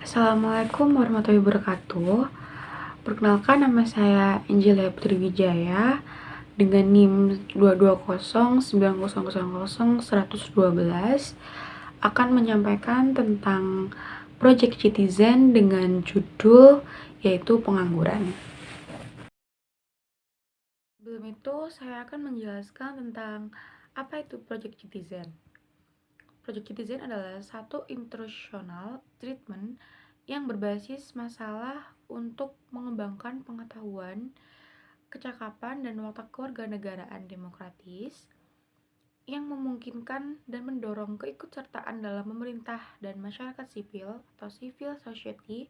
Assalamualaikum warahmatullahi wabarakatuh. Perkenalkan, nama saya Angelia Putri Wijaya dengan NIM 22090000112 akan menyampaikan tentang Project Citizen dengan judul yaitu pengangguran. Sebelum itu, saya akan menjelaskan tentang apa itu Project Citizen. Project Citizen adalah satu institutional treatment yang berbasis masalah untuk mengembangkan pengetahuan, kecakapan, dan watak kewarganegaraan demokratis yang memungkinkan dan mendorong keikutsertaan dalam pemerintah dan masyarakat sipil atau civil society.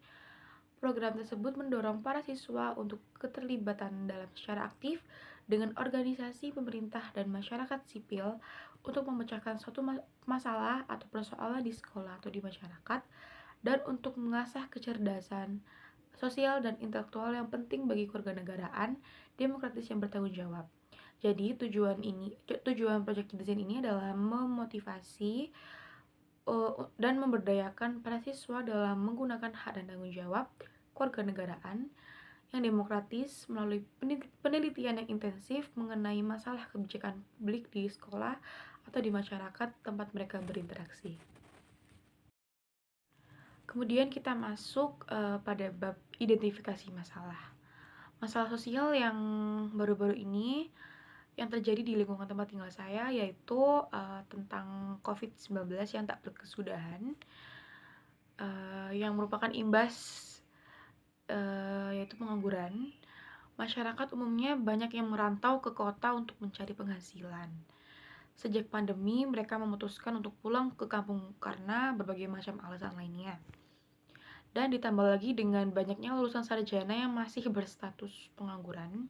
Program tersebut mendorong para siswa untuk keterlibatan dalam secara aktif dengan organisasi pemerintah dan masyarakat sipil untuk memecahkan suatu masalah atau persoalan di sekolah atau di masyarakat, dan untuk mengasah kecerdasan sosial dan intelektual yang penting bagi kewarganegaraan demokratis yang bertanggung jawab. Jadi tujuan Project Citizen ini adalah memotivasi dan memberdayakan para siswa dalam menggunakan hak dan tanggung jawab kewarganegaraan yang demokratis melalui penelitian yang intensif mengenai masalah kebijakan publik di sekolah atau di masyarakat tempat mereka berinteraksi. Kemudian kita masuk pada bab identifikasi masalah. Masalah sosial yang baru-baru ini yang terjadi di lingkungan tempat tinggal saya yaitu tentang COVID-19 yang tak berkesudahan, yang merupakan imbas yaitu pengangguran. Masyarakat umumnya banyak yang merantau ke kota untuk mencari penghasilan. Sejak pandemi, mereka memutuskan untuk pulang ke kampung karena berbagai macam alasan lainnya. Dan ditambah lagi dengan banyaknya lulusan sarjana yang masih berstatus pengangguran,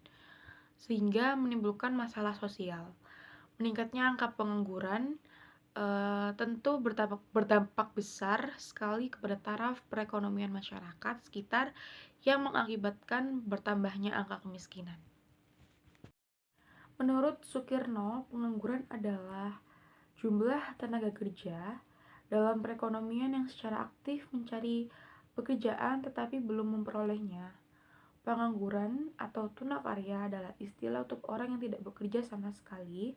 sehingga menimbulkan masalah sosial. Meningkatnya angka pengangguran tentu berdampak besar sekali kepada taraf perekonomian masyarakat sekitar yang mengakibatkan bertambahnya angka kemiskinan. Menurut Sukirno, pengangguran adalah jumlah tenaga kerja dalam perekonomian yang secara aktif mencari pekerjaan tetapi belum memperolehnya. Pengangguran atau tunakarya adalah istilah untuk orang yang tidak bekerja sama sekali,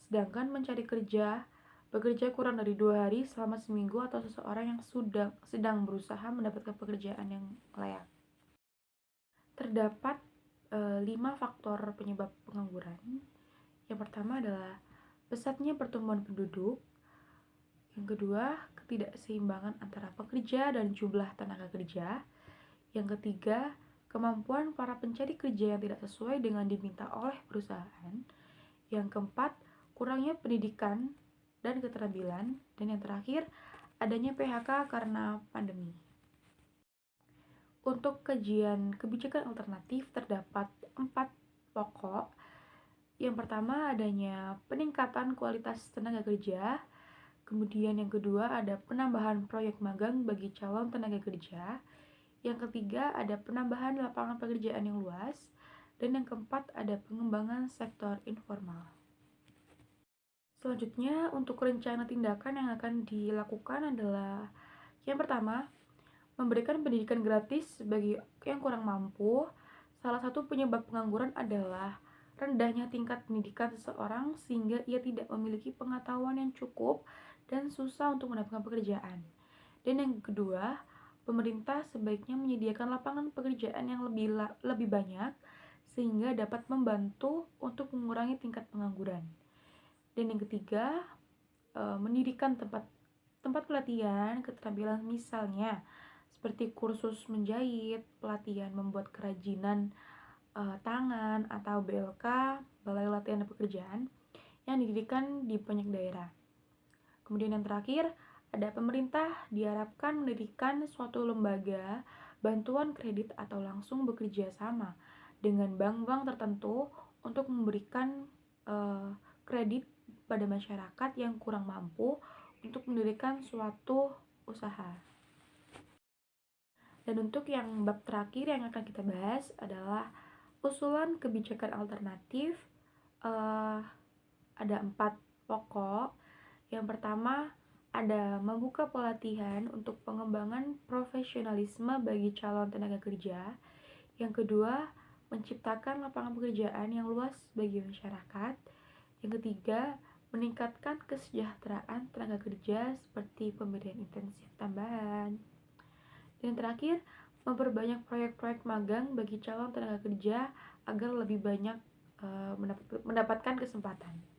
sedangkan mencari kerja bekerja kurang dari 2 hari selama seminggu, atau seseorang yang sedang berusaha mendapatkan pekerjaan yang layak. Terdapat 5 faktor penyebab pengangguran. Yang pertama adalah pesatnya pertumbuhan penduduk. Yang kedua, ketidakseimbangan antara pekerja dan jumlah tenaga kerja. Yang ketiga, kemampuan para pencari kerja yang tidak sesuai dengan diminta oleh perusahaan. Yang keempat, kurangnya pendidikan dan keterampilan. Dan yang terakhir, adanya PHK karena pandemi. Untuk kajian kebijakan alternatif terdapat 4 pokok. Yang pertama, adanya peningkatan kualitas tenaga kerja. Kemudian yang kedua, ada penambahan proyek magang bagi calon tenaga kerja. Yang ketiga, ada penambahan lapangan pekerjaan yang luas. Dan yang keempat, ada pengembangan sektor informal. Selanjutnya, untuk rencana tindakan yang akan dilakukan adalah yang pertama, memberikan pendidikan gratis bagi yang kurang mampu. Salah satu penyebab pengangguran adalah rendahnya tingkat pendidikan seseorang sehingga ia tidak memiliki pengetahuan yang cukup dan susah untuk mendapatkan pekerjaan. Dan yang kedua, pemerintah sebaiknya menyediakan lapangan pekerjaan yang lebih banyak sehingga dapat membantu untuk mengurangi tingkat pengangguran. Dan yang ketiga, mendirikan tempat pelatihan keterampilan, misalnya seperti kursus menjahit, pelatihan membuat kerajinan tangan, atau BLK, Balai Latihan dan Pekerjaan, yang didirikan di banyak daerah. Kemudian yang terakhir, ada pemerintah diharapkan mendirikan suatu lembaga bantuan kredit atau langsung bekerja sama dengan bank-bank tertentu untuk memberikan kredit pada masyarakat yang kurang mampu untuk mendirikan suatu usaha. Dan untuk yang bab terakhir yang akan kita bahas adalah usulan kebijakan alternatif. Ada 4 pokok. Yang pertama, ada membuka pelatihan untuk pengembangan profesionalisme bagi calon tenaga kerja. Yang kedua, menciptakan lapangan pekerjaan yang luas bagi masyarakat. Yang ketiga, meningkatkan kesejahteraan tenaga kerja seperti pemberian intensif tambahan. Dan yang terakhir, memperbanyak proyek-proyek magang bagi calon tenaga kerja agar lebih banyak mendapatkan kesempatan.